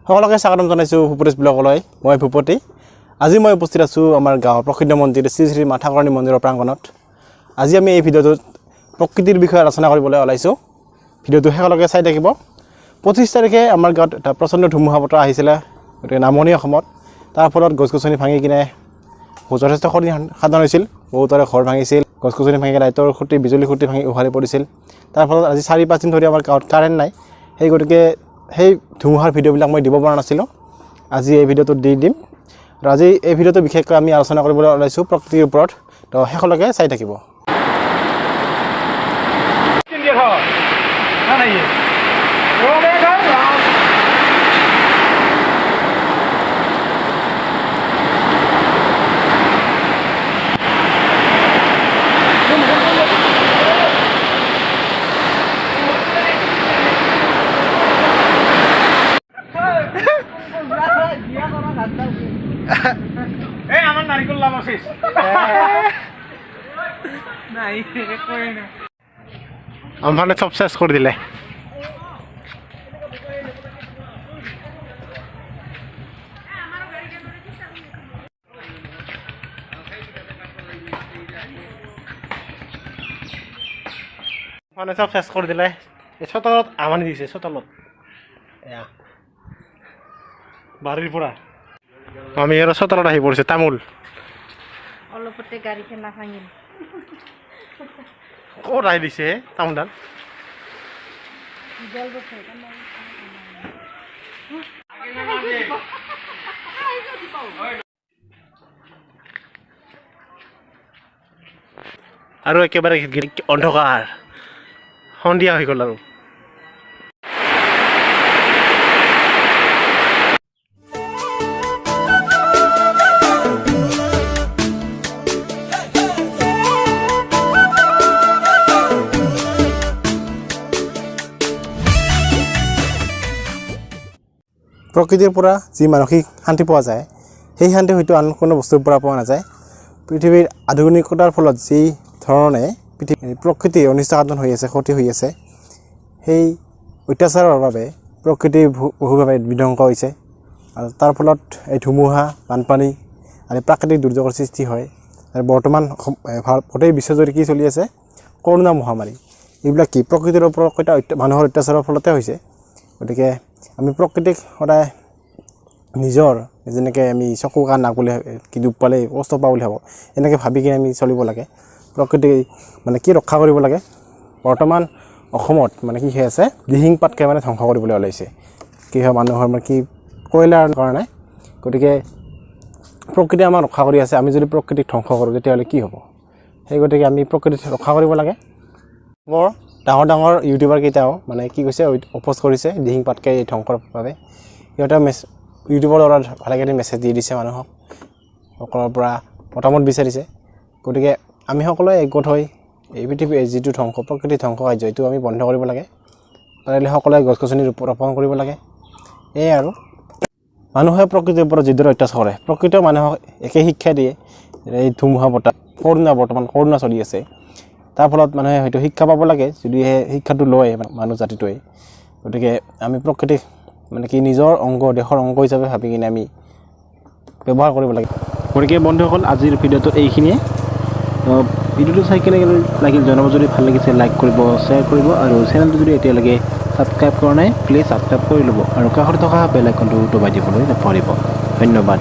সকলোকে স্বাগতম জনাইছোঁ ভূপতি ব্লগলৈ। মই ভূপতি। আজি মই উপস্থিত আছোঁ আমাৰ গাঁৱৰ প্ৰসিদ্ধ মন্দিৰ শ্ৰী শ্ৰী মাঠাকৰণী মন্দিৰৰ প্ৰাংগণত। আজি আমি এই ভিডিঅ'টোত প্ৰকৃতিৰ বিষয়ে আলোচনা কৰিবলৈ ওলাইছোঁ। ভিডিঅ'টো সকলোকে চাই থাকিব। 25 তাৰিখে আমাৰ গাঁৱত এটা প্ৰচণ্ড ধুমুহা বতাহ আহিছিলে, গতিকে নামনি অসমত। তাৰ ফলত গছ-গছনি ভাঙি কিনে যথেষ্ট ক্ষতি সাধন হৈছিল। বহুতৰে ঘৰ ভাঙিছিল, গছ-গছনি ভাঙি লাইটৰ খুঁটি, বিজুলী খুঁটি ভাঙি উভালি পৰিছিল। তাৰ ফলত আজি 4-5 দিন ধৰি আমাৰ গাঁৱত কাৰেণ্ট নাই। সেই গতিকে সেই ধুমুহাৰ ভিডিঅ'বিলাক মই দিব পৰা নাছিলোঁ। আজি এই ভিডিঅ'টো দি দিম। আৰু আজি এই ভিডিঅ'টো বিশেষকৈ আমি আলোচনা কৰিবলৈ ওলাইছোঁ প্ৰকৃতিৰ ওপৰত। তো সকলোকে চাই থাকিব। আমার নারিকল লাভ আছে নাই কই না আমফানে সব শেষ করে দিলে। মানে সব শেষ করে দিলে। এই চোতালত আমানি দিছে, চোতালত এয়া বাড়ির পৰা আমি এর চোতালত আহি পড়ছে তামোল অলপতে গাড়ীখন নাভাঙিল। ক'ত আহি দিছে তামোলডাল। আৰু একেবাৰে অন্ধকাৰ সন্ধিয়া হৈ গ'ল। আৰু প্ৰকৃতিৰ পৰা যি মানসিক শান্তি পোৱা যায়, সেই শান্তি হয়তো আন কোনো বস্তুৰ পৰা পোৱা নাযায়। পৃথিৱীৰ আধুনিকতাৰ ফলত যি ধৰণে প্ৰকৃতি অনিষ্ট সাধন হৈ আছে, ক্ষতি হৈ আছে, সেই অত্যাচাৰৰ বাবে প্ৰকৃতি বহুভাৱে বিধ্বংস হৈছে। আৰু তাৰ ফলত এই ধুমুহা, বানপানী আদি প্ৰাকৃতিক দুৰ্যোগৰ সৃষ্টি হয়। আৰু বৰ্তমান গোটেই বিশ্বজুৰি কি চলি আছে, কৰোণা মহামাৰী। এইবিলাক কি প্ৰকৃতিৰ ওপৰত মানুহৰ অত্যাচাৰৰ ফলতে হৈছে। গতিকে আমি প্ৰকৃতিক সদায় নিজৰ যেনেকৈ আমি চকু কাণ নাক বুলি কি দুখ পালে কষ্ট পাওঁ বুলি ভাবোঁ, এনেকৈ ভাবি কিনে আমি চলিব লাগে। প্ৰকৃতি মানে কি ৰক্ষা কৰিব লাগে। বৰ্তমান অসমত মানে কি হৈ আছে, দিহিং পাতকৈ মানে ধ্বংস কৰিবলৈ ওলাইছে। কি হয় মানুহৰ মানে কি কয়লাৰ কাৰণে। গতিকে প্ৰকৃতি আমাক ৰক্ষা কৰি আছে। আমি যদি প্ৰকৃতিক ধ্বংস কৰোঁ তেতিয়াহ'লে কি হ'ব। সেই গতিকে আমি প্ৰকৃতিক ৰক্ষা কৰিব লাগে। বৰ ডাঙৰ ডাঙৰ ইউটিউবাৰ কেইটাও মানে কি কৈছে, অপ'জ কৰিছে দিহিং পাতকৈ ধ্বংসৰ বাবে। সিহঁতে ইউটিউবৰ দ্বাৰা ভালেখিনি মেছেজ দি দিছে মানুহক, সকলৰ পৰা মতামত বিচাৰিছে। গতিকে আমি সকলোৱে একগোট হৈ এই পৃথিৱীৰ যিটো ধ্বংস, প্ৰকৃতিৰ ধ্বংস কাৰ্য, এইটো আমি বন্ধ কৰিব লাগে। পাৰিলে সকলোৱে গছ গছনি ৰোপণ কৰিব লাগে। এয়াই আৰু মানুহে প্ৰকৃতিৰ ওপৰত যিদৰে অত্যাচাৰ কৰে, প্ৰকৃতিও মানুহক একে শিক্ষা দিয়ে। এই ধুমুহা বতাহ, বৰ্তমান কৰোণা চলি আছে। তাৰ ফলত মানুহে হয়তো শিক্ষা পাব লাগে, যদিহে শিক্ষাটো লয় মানুহ জাতিটোৱে। গতিকে আমি প্ৰকৃতিক মানে কি নিজৰ অংগ, দেশৰ অংগ হিচাপে ভাবি কিনে আমি ব্যৱহাৰ কৰিব লাগে। গতিকে বন্ধুসকল, আজিৰ ভিডিঅ'টো এইখিনিয়ে। ভিডিঅ'টো চাই কেনেকৈ লাগিল জনাব। যদি ভাল লাগিছে লাইক কৰিব, শ্বেয়াৰ কৰিব, আৰু চেনেলটো যদি এতিয়ালৈকে ছাবস্ক্ৰাইব কৰা নাই প্লিজ ছাবস্ক্ৰাইব কৰি ল'ব, আৰু কাষত থকা বেল আইকনটো দবাই দিবলৈ নাপাহৰিব। ধন্যবাদ।